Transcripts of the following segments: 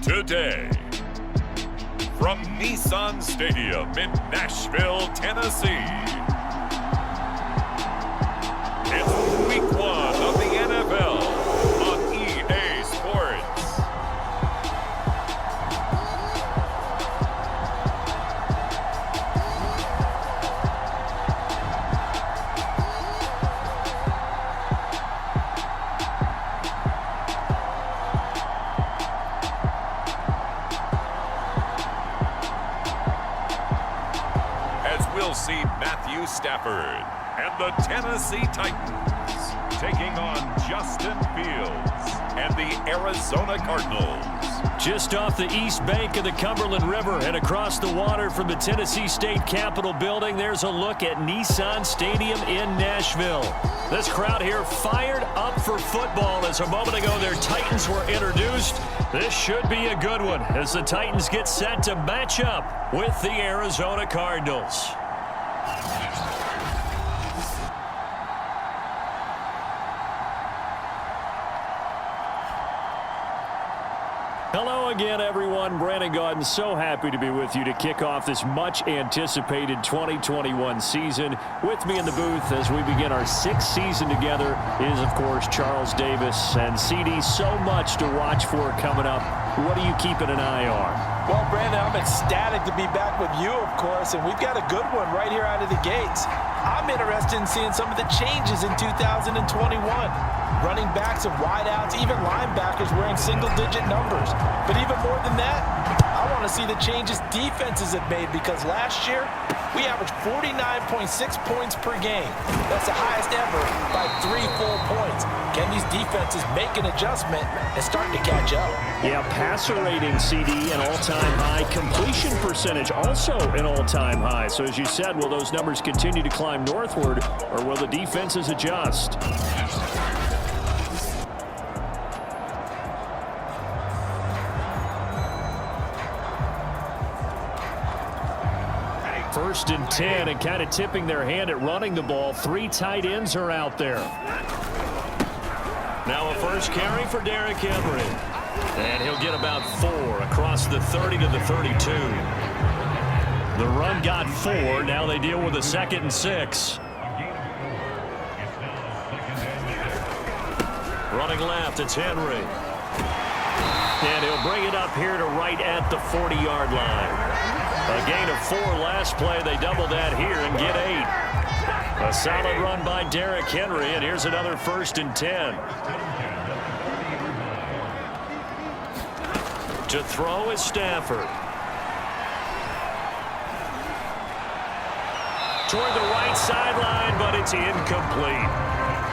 Today, from Nissan Stadium in Nashville, Tennessee, it's Week 1 of the NFL on EA Sports. We'll see Matthew Stafford and the Tennessee Titans taking on Justin Fields and the Arizona Cardinals. Just off the east bank of the Cumberland River and across the water from the Tennessee State Capitol building, there's a look at Nissan Stadium in Nashville. This crowd here fired up for football as a moment ago their Titans were introduced. This should be a good one as the Titans get set to match up with the Arizona Cardinals. Hello again, everyone. Brandon Gaudin, so happy to be with you to kick off this much-anticipated 2021 season. With me in the booth as we begin our sixth season together is, of course, Charles Davis. And, CD, so much to watch for coming up. What are you keeping an eye on? Well, Brandon, I'm ecstatic to be back with you, of course, and we've got a good one right here out of the gates. I'm interested in seeing some of the changes in 2021. Running backs and wideouts, even linebackers wearing single-digit numbers. But even more than that, I want to see the changes defenses have made because last year, we averaged 49.6 points per game. That's the highest ever by 3 full points. Can these defenses make an adjustment and start to catch up? Yeah, passer rating, CD, an all-time high. Completion percentage, also an all-time high. So as you said, will those numbers continue to climb northward, or will the defenses adjust? First and 10, and kind of tipping their hand at running the ball. 3 tight ends are out there. Now a first carry for Derrick Henry. And he'll get about 4 across the 30 to the 32. The run got 4. Now they deal with a 2nd and 6. Running left, it's Henry. And he'll bring it up here to right at the 40-yard line. A gain of 4 last play. They double that here and get 8. A solid run by Derrick Henry, and here's another 1st and 10. To throw is Stafford. Toward the right sideline, but it's incomplete.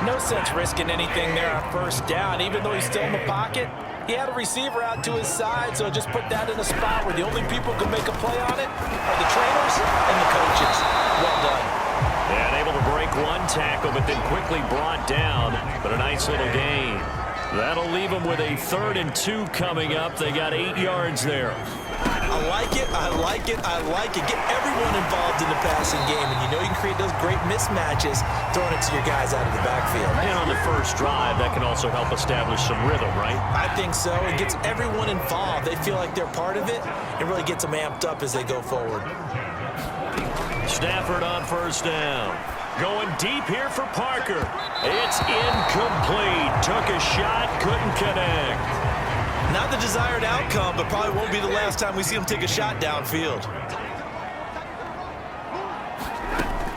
No sense risking anything there on first down, even though he's still in the pocket. He had a receiver out to his side, so just put that in a spot where the only people who can make a play on it are the trainers and the coaches. Well done. And able to break 1 tackle, but then quickly brought down. But a nice little gain. That'll leave them with a 3rd and 2 coming up. They got 8 yards there. I like it, I like it, I like it. Get everyone involved in the passing game, and you know you can create those great mismatches throwing it to your guys out of the backfield. And on the first drive, that can also help establish some rhythm, right? I think so. It gets everyone involved. They feel like they're part of it. It really gets them amped up as they go forward. Stafford on first down. Going deep here for Parker. It's incomplete. Took a shot, couldn't connect. Not the desired outcome, but probably won't be the last time we see him take a shot downfield.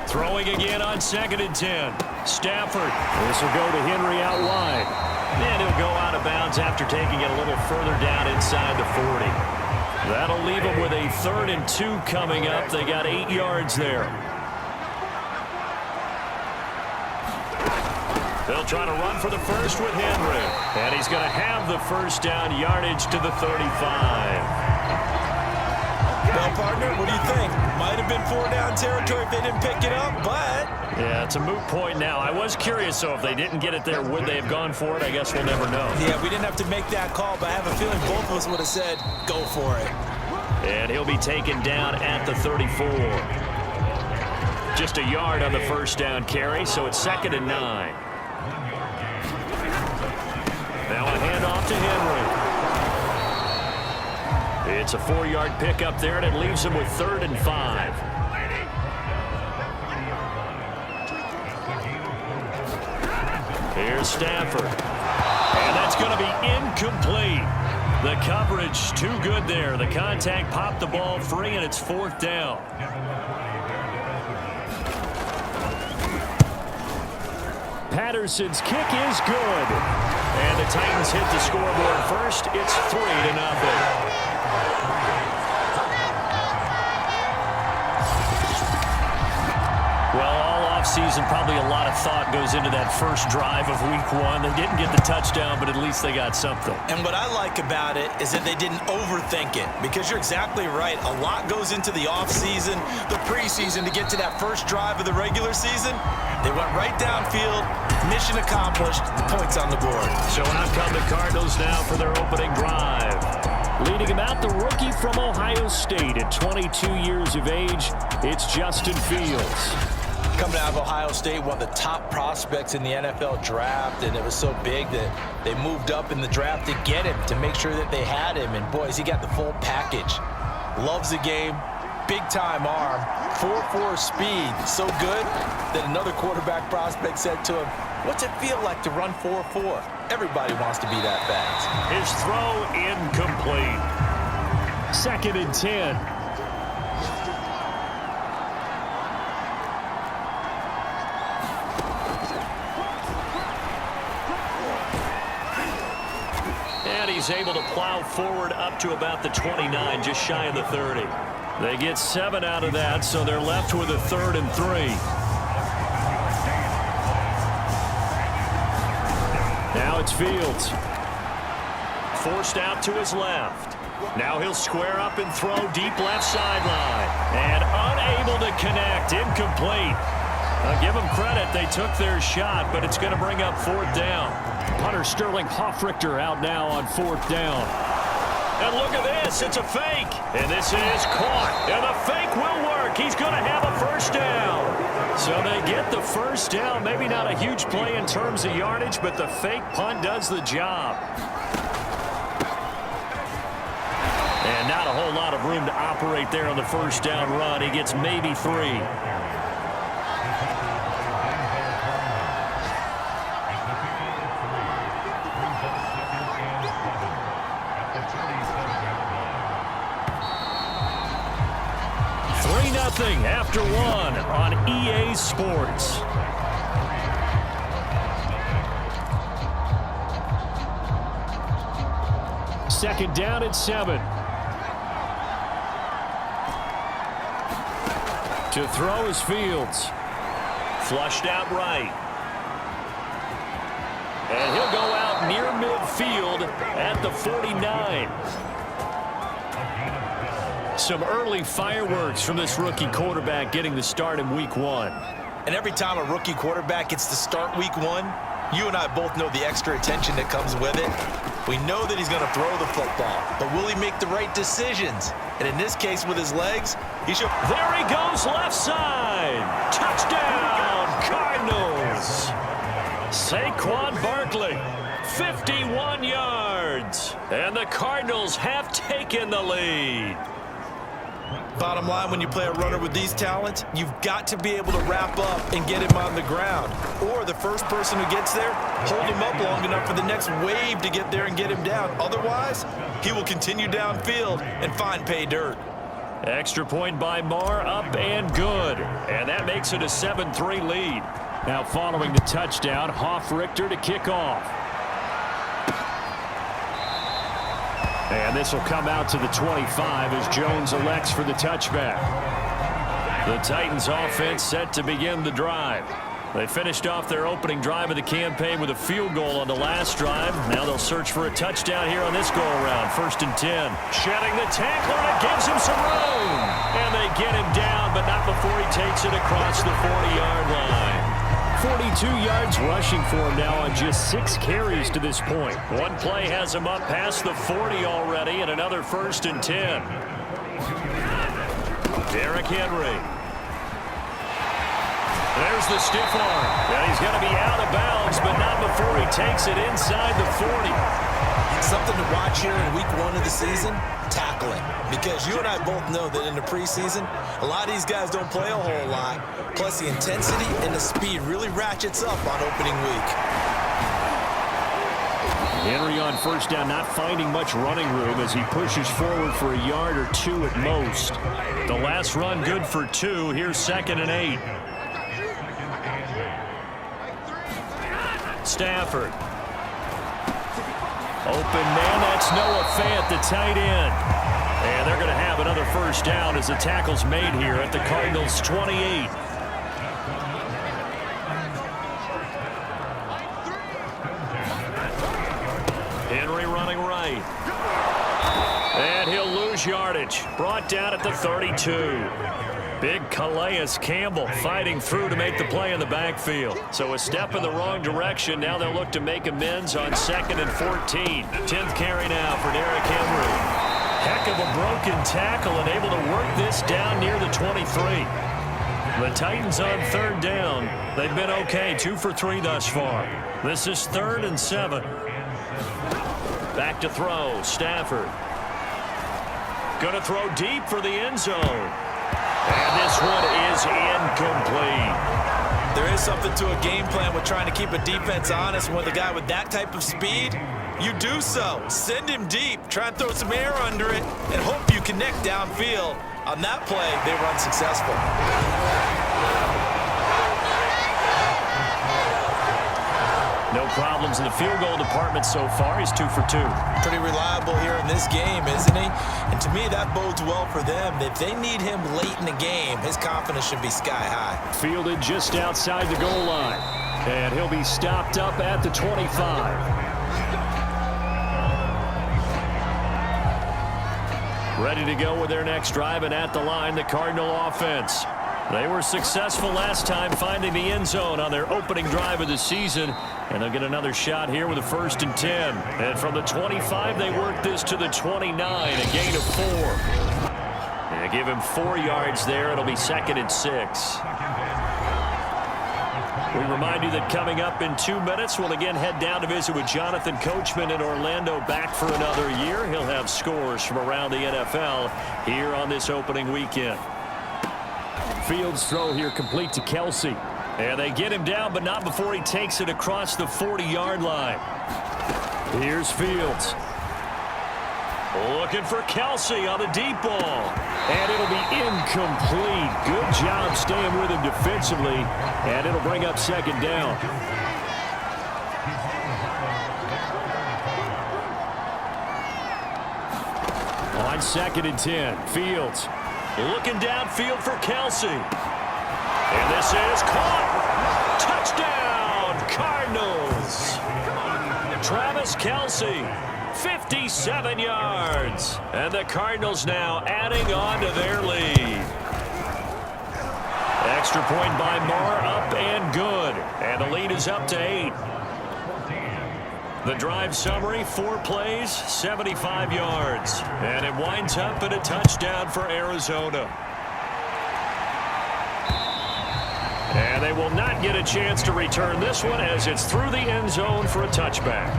Throwing again on 2nd and 10. Stafford. This will go to Henry out wide. And he'll go out of bounds after taking it a little further down inside the 40. That'll leave him with a 3rd and 2 coming up. They got 8 yards there. They'll try to run for the first with Henry. And he's going to have the first down, yardage to the 35. Well, partner, what do you think? Might have been 4-down territory if they didn't pick it up, but... Yeah, it's a moot point now. I was curious, so if they didn't get it there, would they have gone for it? I guess we'll never know. Yeah, we didn't have to make that call, but I have a feeling both of us would have said, go for it. And he'll be taken down at the 34. Just a yard on the first down carry, so it's 2nd and 9. Now a handoff to Henry. It's a 4-yard pickup there, and it leaves him with 3rd and 5. Here's Stafford. And that's going to be incomplete. The coverage too good there. The contact popped the ball free, and it's 4th down. Patterson's kick is good. And the Titans hit the scoreboard first. It's 3-0. Well, all offseason, probably a lot of thought goes into that first drive of week 1. They didn't get the touchdown, but at least they got something. And what I like about it is that they didn't overthink it, because you're exactly right. A lot goes into the offseason, the preseason, to get to that first drive of the regular season. They went right downfield, mission accomplished, points on the board. So out come the Cardinals now for their opening drive. Leading him out, the rookie from Ohio State at 22 years of age, it's Justin Fields. Coming out of Ohio State, one of the top prospects in the NFL draft, and it was so big that they moved up in the draft to get him, to make sure that they had him. And boys, he got the full package. Loves the game, big-time arm, 4.4 speed, so good that another quarterback prospect said to him, "What's it feel like to run 4.4? Everybody wants to be that fast." His throw incomplete. 2nd and 10. And he's able to plow forward up to about the 29, just shy of the 30. They get 7 out of that, so they're left with a 3rd and 3. Now it's Fields. Forced out to his left. Now he'll square up and throw deep left sideline. And unable to connect. Incomplete. I'll give them credit. They took their shot, but it's going to bring up 4th down. Punter Sterling Hoffrichter out now on 4th down. And look at this. It's a fake. And this is caught. And the fake will work. He's going to have a 1st down. So they get the 1st down. Maybe not a huge play in terms of yardage, but the fake punt does the job. And not a whole lot of room to operate there on the 1st down run. He gets maybe 3. After 1 on EA Sports. Second down at 7. To throw is Fields. Flushed out right. And he'll go out near midfield at the 49. Some early fireworks from this rookie quarterback getting the start in week 1. And every time a rookie quarterback gets to start week 1, you and I both know the extra attention that comes with it. We know that he's going to throw the football, but will he make the right decisions? And in this case, with his legs, he should. There he goes, left side. Touchdown, Cardinals. Saquon Barkley, 51 yards. And the Cardinals have taken the lead. Bottom line, when you play a runner with these talents, you've got to be able to wrap up and get him on the ground. Or the first person who gets there, hold him up long enough for the next wave to get there and get him down. Otherwise, he will continue downfield and find pay dirt. Extra point by Marr, up and good. And that makes it a 7-3 lead. Now following the touchdown, Hoffrichter to kick off. And this will come out to the 25 as Jones elects for the touchback. The Titans offense set to begin the drive. They finished off their opening drive of the campaign with a field goal on the last drive. Now they'll search for a touchdown here on this go-around. 1st and 10. Shedding the tackler, and it gives him some room. And they get him down, but not before he takes it across the 40-yard line. 42 yards rushing for him now on just 6 carries to this point. One play has him up past the 40 already, and another 1st and 10. Derrick Henry. There's the stiff arm. And he's going to be out of bounds, but not before he takes it inside the 40. Something to watch here in week 1 of the season, tackling. Because you and I both know that in the preseason, a lot of these guys don't play a whole lot. Plus, the intensity and the speed really ratchets up on opening week. Henry on first down, not finding much running room as he pushes forward for a yard or 2 at most. The last run good for 2. Here's 2nd and 8. Stafford. Open man, that's Noah Fant, the tight end. And they're going to have another first down as the tackle's made here at the Cardinals' 28. Henry running right. And he'll lose yardage. Brought down at the 32. Big Calais Campbell fighting through to make the play in the backfield. So a step in the wrong direction. Now they'll look to make amends on 2nd and 14. 10th carry now for Derrick Henry. Heck of a broken tackle and able to work this down near the 23. The Titans on 3rd down. They've been okay, 2 for 3 thus far. This is 3rd and 7. Back to throw, Stafford. Going to throw deep for the end zone. And this one is incomplete. There is something to a game plan with trying to keep a defense honest. When with a guy with that type of speed, you do so. Send him deep. Try and throw some air under it and hope you connect downfield. On that play, they were unsuccessful. No problems in the field goal department so far. He's 2 for 2. Pretty reliable here in this game, isn't he? And to me, that bodes well for them. If they need him late in the game, his confidence should be sky high. Fielded just outside the goal line. And he'll be stopped up at the 25. Ready to go with their next drive, and at the line, the Cardinal offense. They were successful last time finding the end zone on their opening drive of the season, and they'll get another shot here with a 1st and 10. And from the 25, they work this to the 29, a gain of 4. And give him 4 yards there. It'll be 2nd and 6. We remind you that coming up in 2 minutes, we'll again head down to visit with Jonathan Coachman in Orlando, back for another year. He'll have scores from around the NFL here on this opening weekend. Fields throw here complete to Kelsey. And they get him down, but not before he takes it across the 40-yard line. Here's Fields. Looking for Kelsey on the deep ball. And it'll be incomplete. Good job staying with him defensively. And it'll bring up 2nd down. On 2nd and 10, Fields. Looking downfield for Kelsey. And this is caught. Touchdown, Cardinals. Travis Kelsey, 57 yards. And the Cardinals now adding on to their lead. Extra point by Marr, up and good. And the lead is up to 8. The drive summary, 4 plays, 75 yards. And it winds up in a touchdown for Arizona. And they will not get a chance to return this one as it's through the end zone for a touchback.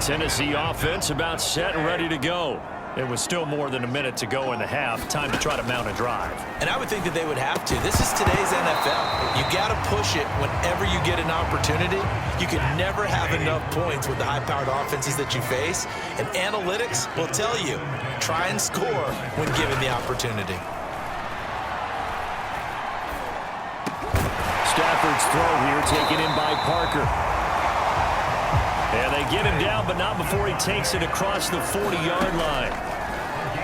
Tennessee offense about set and ready to go. There was still more than a minute to go in the half. Time to try to mount a drive. And I would think that they would have to. This is today's NFL. You got to push it whenever you get an opportunity. You can never have enough points with the high-powered offenses that you face. And analytics will tell you, try and score when given the opportunity. Stafford's throw here taken in by Parker. And they get him down, but not before he takes it across the 40-yard line.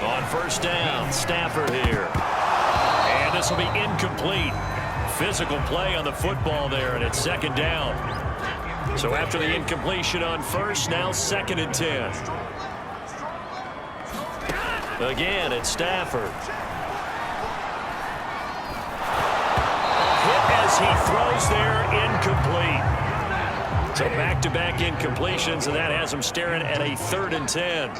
On 1st down, Stafford here. And this will be incomplete. Physical play on the football there, and it's 2nd down. So after the incompletion on 1st, now 2nd and 10. Again, it's Stafford. Hit as he throws there, incomplete. So back-to-back incompletions, and that has him staring at a 3rd and 10.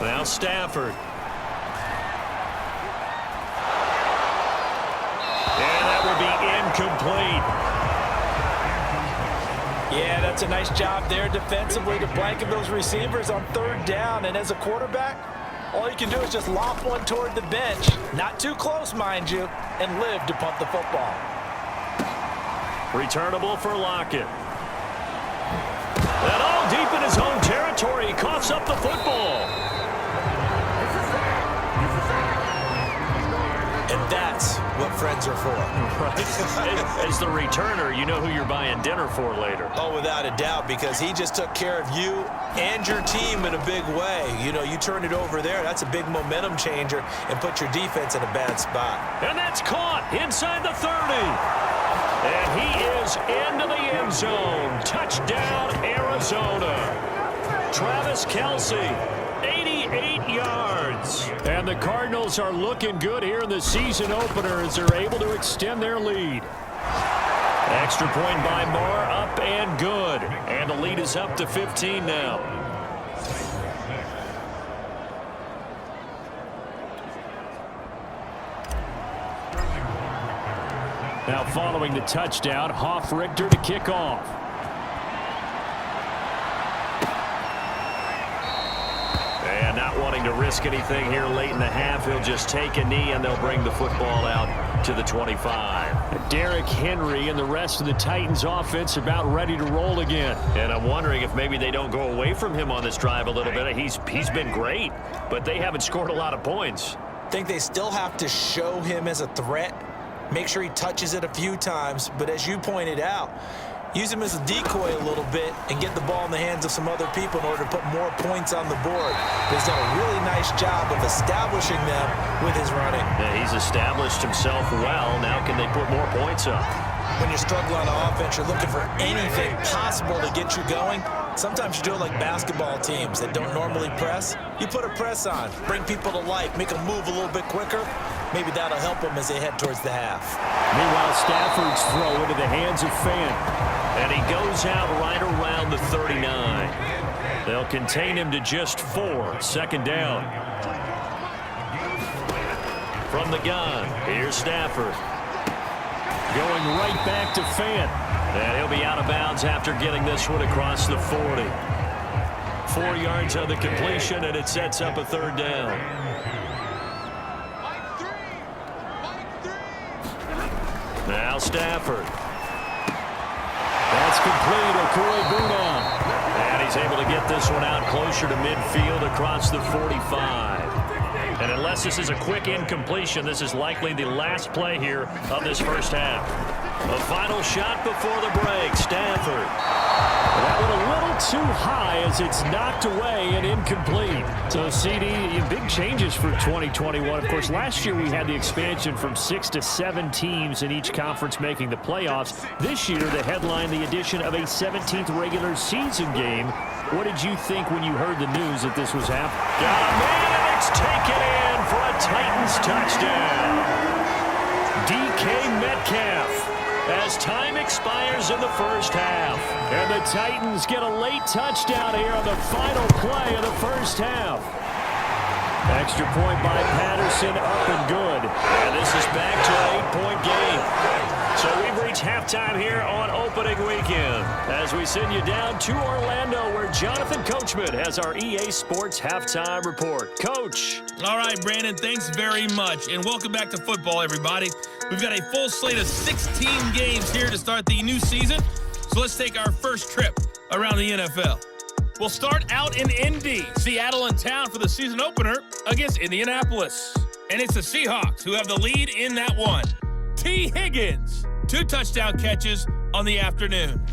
Now Stafford. And that will be incomplete. Yeah, that's a nice job there defensively to blanket those receivers on third down. And as a quarterback, all you can do is just lob one toward the bench, not too close, mind you, and live to punt the football. Returnable for Lockett. And all deep in his own territory, he coughs up the football. And that's what friends are for. Right. As the returner, you know who you're buying dinner for later. Oh, without a doubt, because he just took care of you and your team in a big way. You know, you turn it over there, that's a big momentum changer and put your defense in a bad spot. And that's caught inside the 30. And he is into the end zone. Touchdown, Arizona. Travis Kelce, 88 yards. And the Cardinals are looking good here in the season opener as they're able to extend their lead. Extra point by Marr, up and good. And the lead is up to 15 now. Now following the touchdown, Hoff-Richter to kick off. And not wanting to risk anything here late in the half, he'll just take a knee and they'll bring the football out to the 25. Derrick Henry and the rest of the Titans offense about ready to roll again. And I'm wondering if maybe they don't go away from him on this drive a little bit. He's been great, but they haven't scored a lot of points. I think they still have to show him as a threat. Make sure he touches it a few times, but as you pointed out, use him as a decoy a little bit and get the ball in the hands of some other people in order to put more points on the board. He's done a really nice job of establishing them with his running. Yeah, he's established himself well. Now can they put more points up? When you're struggling on offense, you're looking for anything possible to get you going. Sometimes you do it like basketball teams that don't normally press. You put a press on, bring people to life, make them move a little bit quicker. Maybe that'll help them as they head towards the half. Meanwhile, Stafford's throw into the hands of Fant. And he goes out right around the 39. They'll contain him to just 4. Second down. From the gun, here's Stafford. Going right back to Fant. And he'll be out of bounds after getting this one across the 40. 4 yards on the completion, and it sets up a third down. Now Stafford. That's complete. Okorobuana. And he's able to get this one out closer to midfield across the 45. And unless this is a quick incompletion, this is likely the last play here of this first half. A final shot before the break. Stafford. That one a little too high as it's knocked away and incomplete. So, CD, big changes for 2021. Of course, last year we had the expansion from 6 to 7 teams in each conference making the playoffs. This year, they headlined the addition of a 17th regular season game. What did you think when you heard the news that this was happening? Got a man, and it's taken in for a Titans touchdown. DK Metcalf. As time expires in the first half. And the Titans get a late touchdown here on the final play of the first half. Extra point by Patterson, up and good. And this is back to an 8-point game. So we've reached halftime here on opening weekend as we send you down to Orlando where Jonathan Coachman has our EA Sports Halftime Report. Coach. All right, Brandon, thanks very much. And welcome back to football, everybody. We've got a full slate of 16 games here to start the new season. So let's take our first trip around the NFL. We'll start out in Indy, Seattle in town for the season opener against Indianapolis. And it's the Seahawks who have the lead in that one. T. Higgins, 2 touchdown catches on the afternoon.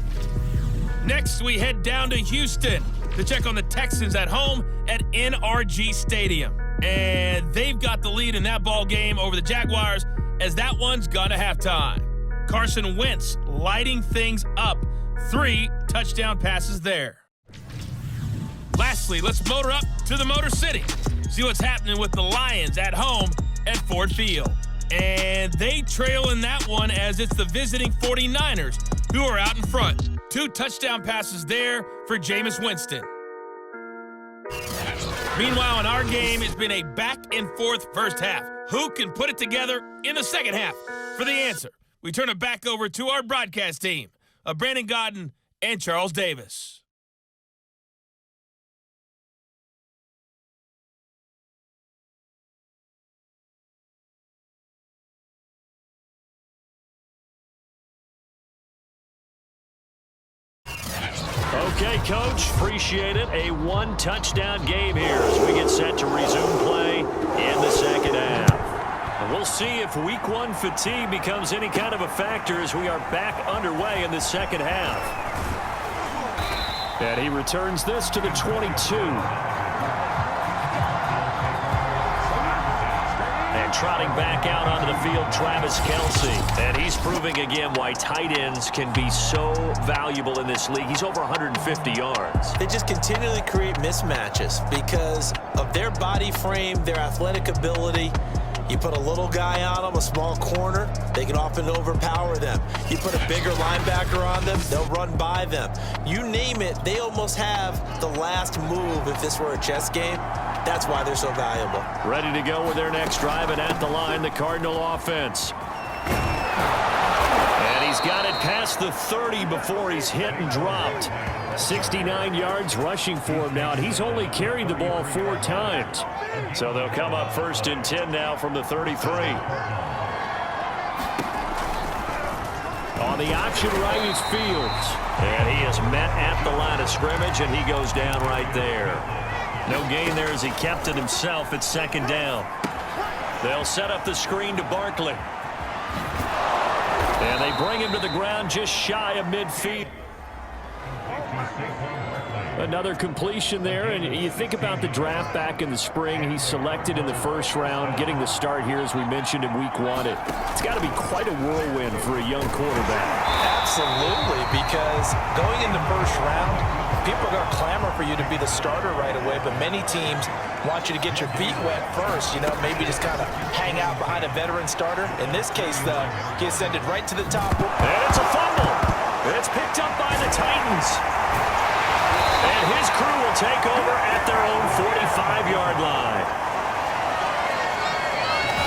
Next, we head down to Houston to check on the Texans at home at NRG Stadium. And they've got the lead in that ball game over the Jaguars as that one's gone to halftime. Carson Wentz lighting things up. 3 touchdown passes there. Lastly, let's motor up to the Motor City. See what's happening with the Lions at home at Ford Field. And they trail in that one as it's the visiting 49ers who are out in front. 2 touchdown passes there for Jameis Winston. Meanwhile, in our game, it's been a back-and-forth first half. Who can put it together in the second half? For the answer, we turn it back over to our broadcast team of Brandon Godden and Charles Davis. Okay, Coach, appreciate it. A one-touchdown game here as we get set to resume play in the second half. And we'll see if week one fatigue becomes any kind of a factor as we are back underway in the second half. And he returns this to the 22. And trotting back out onto the field, Travis Kelce. And he's proving again why tight ends can be so valuable in this league. He's over 150 yards. They just continually create mismatches because of their body frame, their athletic ability. You put a little guy on them, a small corner, they can often overpower them. You put a bigger linebacker on them, they'll run by them. You name it, they almost have the last move if this were a chess game. That's why they're so valuable. Ready to go with their next drive, and at the line, the Cardinal offense. And he's got it past the 30 before he's hit and dropped. 69 yards rushing for him now, and he's only carried the ball 4 times. So they'll come up 1st and 10 now from the 33. On the option right is Fields. And he is met at the line of scrimmage, and he goes down right there. No gain there as he kept it himself at 2nd down. They'll set up the screen to Barkley. And they bring him to the ground just shy of midfield. Another completion there, and you think about the draft back in the spring. He's selected in the 1st round, getting the start here, as we mentioned, in week 1. It's got to be quite a whirlwind for a young quarterback. Absolutely, because going in the 1st round, people are going to clamor for you to be the starter right away, but many teams want you to get your feet wet first, maybe just kind of hang out behind a veteran starter. In this case, though, he ascended right to the top. And it's a fumble. It's picked up by the Titans. And his crew will take over at their own 45-yard line.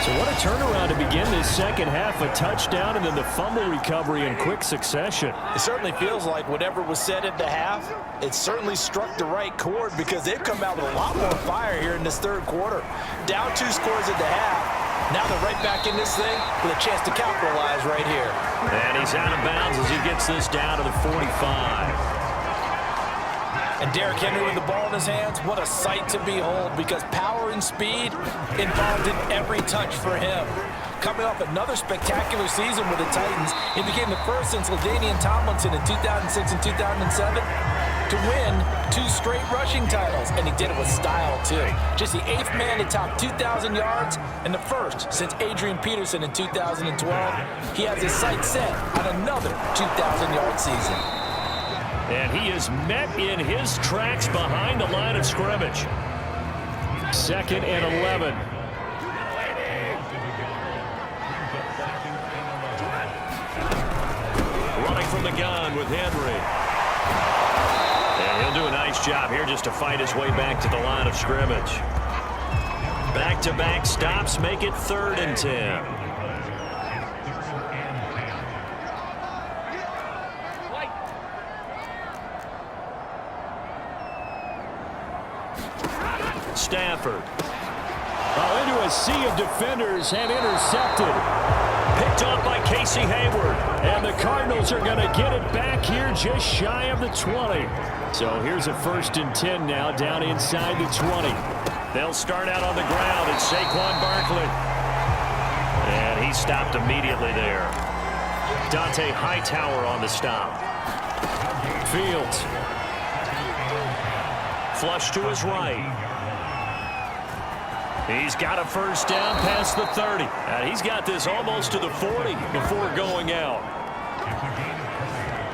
So what a turnaround to begin this second half. A touchdown and then the fumble recovery in quick succession. It certainly feels like whatever was said at the half, it certainly struck the right chord because they've come out with a lot more fire here in this 3rd quarter. Down 2 scores at the half. Now they're right back in this thing with a chance to capitalize right here. And he's out of bounds as he gets this down to the 45. And Derrick Henry with the ball in his hands, what a sight to behold because power and speed involved in every touch for him. Coming off another spectacular season with the Titans, he became the first since LaDainian Tomlinson in 2006 and 2007 to win 2 straight rushing titles, and he did it with style too. Just the 8th man to top 2,000 yards and the 1st since Adrian Peterson in 2012. He has his sights set on another 2,000-yard season. And he is met in his tracks behind the line of scrimmage. 2nd and 11. Running from the gun with Henry. And he'll do a nice job here just to fight his way back to the line of scrimmage. Back-to-back stops make it 3rd and 10. Stafford. Into a sea of defenders and intercepted. Picked off by Casey Hayward. And the Cardinals are going to get it back here just shy of the 20. So here's a 1st and 10 now down inside the 20. They'll start out on the ground. It's Saquon Barkley. And he stopped immediately there. Dante Hightower on the stop. Fields. Flush to his right. He's got a 1st down past the 30. And he's got this almost to the 40 before going out.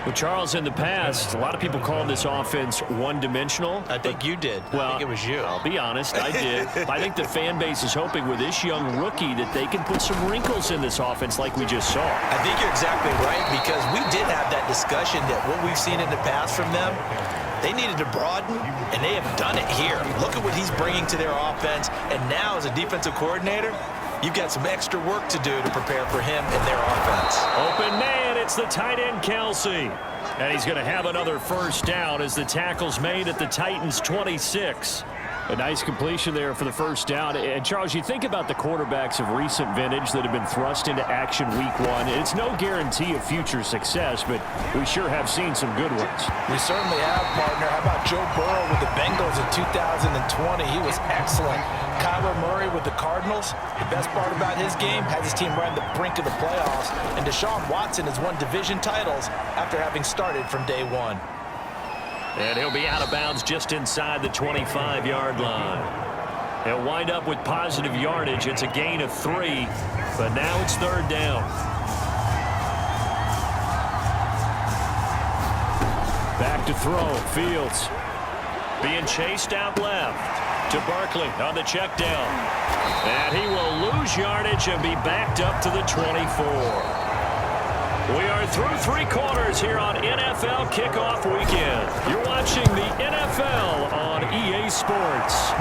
Well, Charles, in the past, a lot of people call this offense one-dimensional. I think you did. Well, I think it was you. I'll be honest, I did. I think the fan base is hoping with this young rookie that they can put some wrinkles in this offense like we just saw. I think you're exactly right because we did have that discussion that what we've seen in the past from them, they needed to broaden, and they have done it here. Look at what he's bringing to their offense, and now as a defensive coordinator, you've got some extra work to do to prepare for him and their offense. Open man, it's the tight end, Kelsey. And he's going to have another first down as the tackle's made at the Titans' 26. A nice completion there for the first down. And, Charles, you think about the quarterbacks of recent vintage that have been thrust into action week one. It's no guarantee of future success, but we sure have seen some good ones. We certainly have, partner. How about Joe Burrow with the Bengals in 2020? He was excellent. Kyler Murray with the Cardinals. The best part about his game has his team right on the brink of the playoffs. And Deshaun Watson has won division titles after having started from day one. And he'll be out of bounds just inside the 25-yard line. He'll wind up with positive yardage. It's a gain of 3, but now it's third down. Back to throw. Fields being chased out left to Barkley on the check down. And he will lose yardage and be backed up to the 24. We are through 3 quarters here on NFL Kickoff Weekend. You're watching the NFL on EA Sports.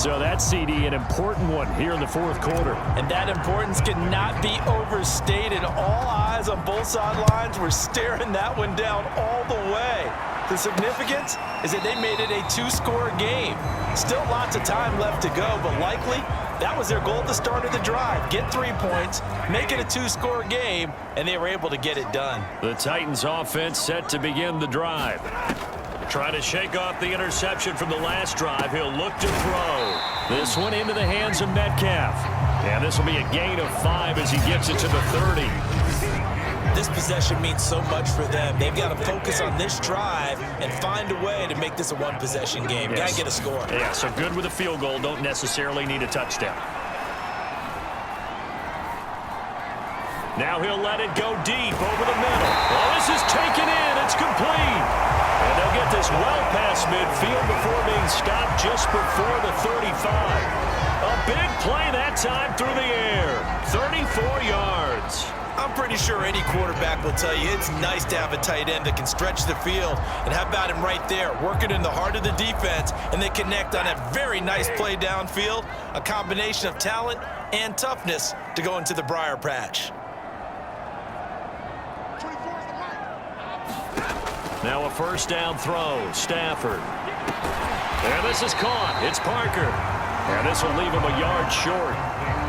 So that, CD, an important one here in the fourth quarter. And that importance cannot be overstated. All eyes on both sidelines were staring that one down all the way. The significance is that they made it a 2-score game. Still lots of time left to go, but likely that was their goal at the start of the drive. Get 3 points, make it a 2-score game, and they were able to get it done. The Titans offense set to begin the drive. Trying to shake off the interception from the last drive. He'll look to throw. This one into the hands of Metcalf. And this will be a gain of 5 as he gets it to the 30. This possession means so much for them. They've got to focus on this drive and find a way to make this a one-possession game. Yes. Got to get a score. Yeah, so good with a field goal. Don't necessarily need a touchdown. Now he'll let it go deep over the middle. Oh, this is taken in. It's complete. And they'll get this well past midfield before being stopped just before the 35. A big play that time through the air. 34 yards. I'm pretty sure any quarterback will tell you it's nice to have a tight end that can stretch the field. And how about him right there, working in the heart of the defense, and they connect on a very nice play downfield, a combination of talent and toughness to go into the briar patch. Now a first down throw, Stafford. And this is caught. It's Parker. And this will leave him a yard short.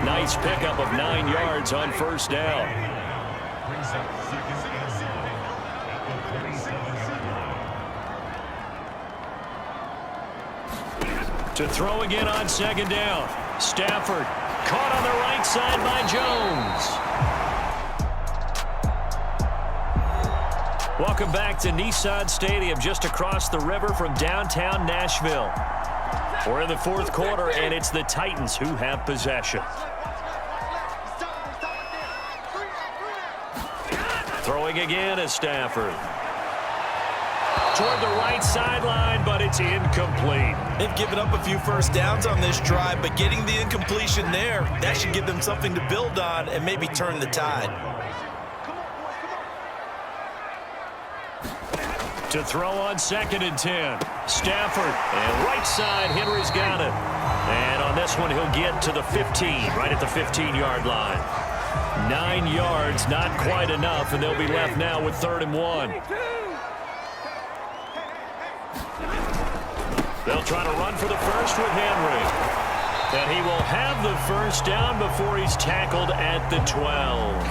Nice pickup of 9 yards on first down. To throw again on second down. Stafford caught on the right side by Jones. Welcome back to Nissan Stadium, just across the river from downtown Nashville. We're in the fourth quarter, and it's the Titans who have possession. Throwing again is Stafford. Toward the right sideline, but it's incomplete. They've given up a few first downs on this drive, but getting the incompletion there, that should give them something to build on and maybe turn the tide. To throw on 2nd and 10. Stafford, and right side, Henry's got it. And on this one, he'll get to the 15, right at the 15-yard line. 9 yards, not quite enough, and they'll be left now with 3rd and 1. They'll try to run for the first with Henry. And he will have the first down before he's tackled at the 12.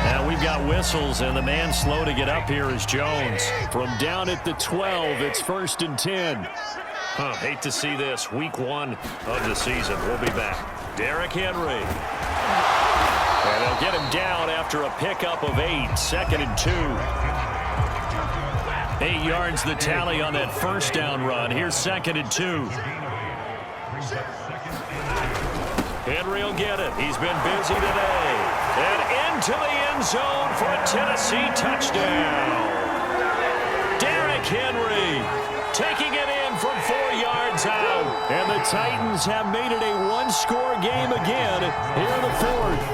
Now we've got whistles, and the man slow to get up here is Jones. From down at the 12, it's 1st and 10. Hate to see this. Week 1 of the season. We'll be back. Derrick Henry. And they'll get him down after a pickup of 8. 2nd and 2. 8 yards the tally on that first down run. Here's 2nd and 2. Henry will get it. He's been busy today. And into the end zone for a Tennessee touchdown. Derrick Henry taking it in from 4 yards out. And the Titans have made it a one-score game again here in the fourth.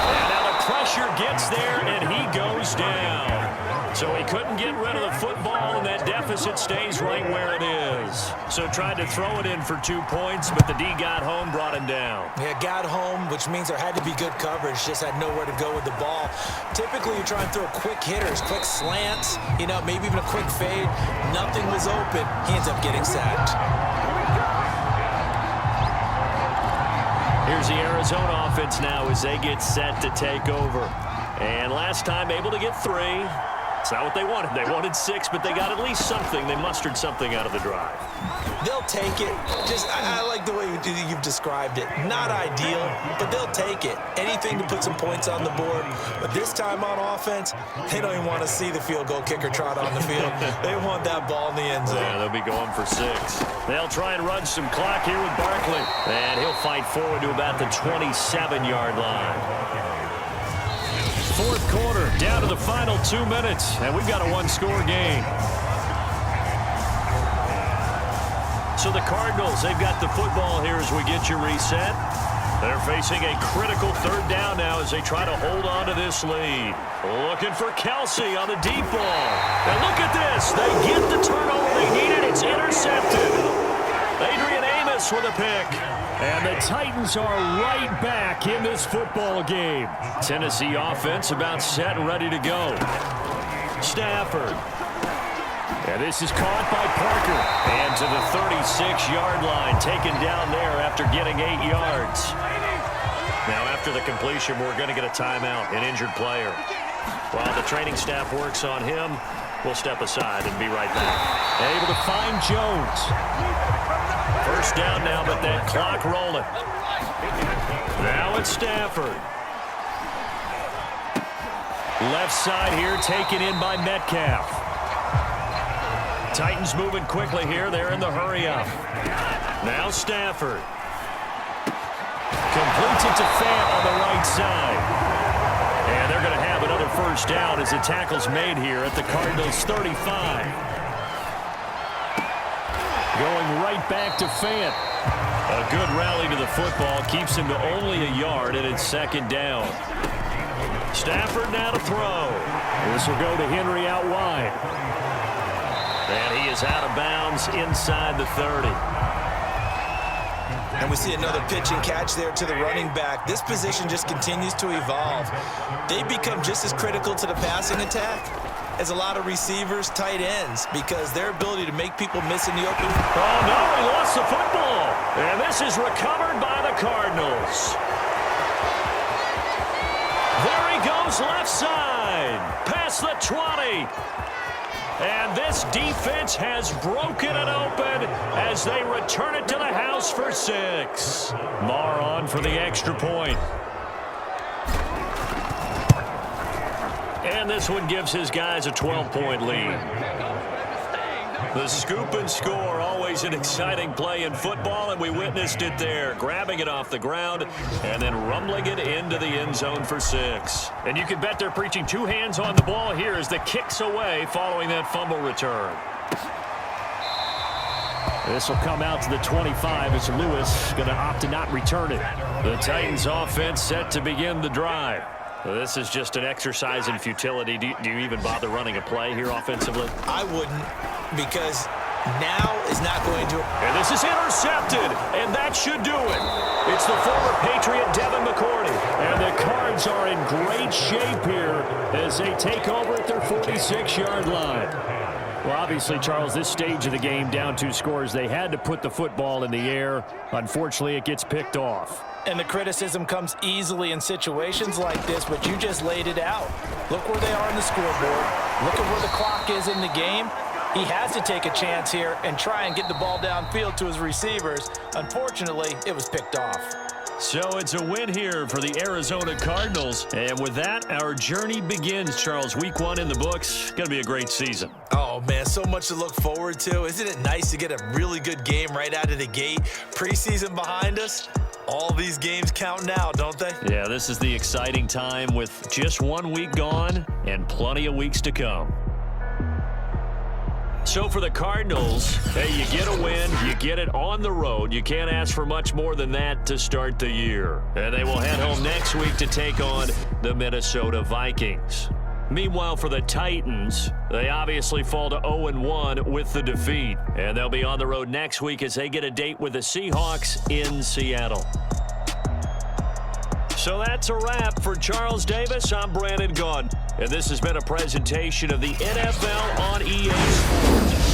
And now the pressure gets there, and he goes down. So So he couldn't get rid of the football, and that deficit stays right where it is. So tried to throw it in for 2 points, but the D got home, brought him down. Yeah, got home, which means there had to be good coverage. Just had nowhere to go with the ball. Typically, you try and throw quick hitters, quick slants, maybe even a quick fade. Nothing was open. He ends up getting sacked. Here's the Arizona offense now as they get set to take over. And last time able to get 3. It's not what they wanted. They wanted 6, but they got at least something. They mustered something out of the drive. They'll take it. I like the way you've described it. Not ideal, but they'll take it. Anything to put some points on the board. But this time on offense, they don't even want to see the field goal kicker trot on the field. They want that ball in the end zone. Yeah, they'll be going for 6. They'll try and run some clock here with Barkley. And he'll fight forward to about the 27-yard line. Fourth quarter, down to the final 2 minutes, and we've got a one-score game. So the Cardinals, they've got the football here as we get you reset. They're facing a critical third down now as they try to hold on to this lead. Looking for Kelsey on the deep ball. And look at this. They get the turnover they needed. It's intercepted. Adrian Amos with a pick. And the Titans are right back in this football game. Tennessee offense about set and ready to go. Stafford. And this is caught by Parker. And to the 36-yard line, taken down there after getting 8 yards. Now after the completion, we're going to get a timeout, an injured player. While the training staff works on him, we'll step aside and be right back. Able to find Jones. First down now, but that clock rolling. Now it's Stafford. Left side here taken in by Metcalf. Titans moving quickly here. They're in the hurry-up. Now Stafford. Completes it to Fant on the right side. And they're going to have another first down as the tackle's made here at the Cardinals' 35. Going right back to Fant. A good rally to the football. Keeps him to only a yard, and it's second down. Stafford now to throw. This will go to Henry out wide. And he is out of bounds inside the 30. And we see another pitch and catch there to the running back. This position just continues to evolve. They become just as critical to the passing attack as a lot of receivers, tight ends, because their ability to make people miss in the open. Oh, no, he lost the football. And this is recovered by the Cardinals. There he goes left side. Past the 20. And this defense has broken it open as they return it to the house for 6. Marr on for the extra point. And this one gives his guys a 12-point lead. The scoop and score, always an exciting play in football, and we witnessed it there. Grabbing it off the ground and then rumbling it into the end zone for 6. And you can bet they're preaching 2 hands on the ball here as the kick's away following that fumble return. This will come out to the 25 as Lewis going to opt to not return it. The Titans offense set to begin the drive. This is just an exercise in futility. Do you even bother running a play here offensively? I wouldn't, because now is not going to. And this is intercepted, and that should do it. It's the former Patriot Devin McCourty. And the Cards are in great shape here as they take over at their 46-yard line. Well, obviously, Charles, this stage of the game, down 2 scores, they had to put the football in the air. Unfortunately, it gets picked off. And the criticism comes easily in situations like this, but you just laid it out. Look where they are on the scoreboard. Look at where the clock is in the game. He has to take a chance here and try and get the ball downfield to his receivers. Unfortunately, it was picked off. So it's a win here for the Arizona Cardinals. And with that, our journey begins, Charles. Week 1 in the books. Going to be a great season. Oh, man, so much to look forward to. Isn't it nice to get a really good game right out of the gate? Preseason behind us. All these games count now, don't they? Yeah, this is the exciting time with just 1 week gone and plenty of weeks to come. So for the Cardinals, hey, you get a win, you get it on the road. You can't ask for much more than that to start the year. And they will head home next week to take on the Minnesota Vikings. Meanwhile, for the Titans, they obviously fall to 0-1 with the defeat. And they'll be on the road next week as they get a date with the Seahawks in Seattle. So that's a wrap. For Charles Davis, I'm Brandon Gaudin. And this has been a presentation of the NFL on EA Sports.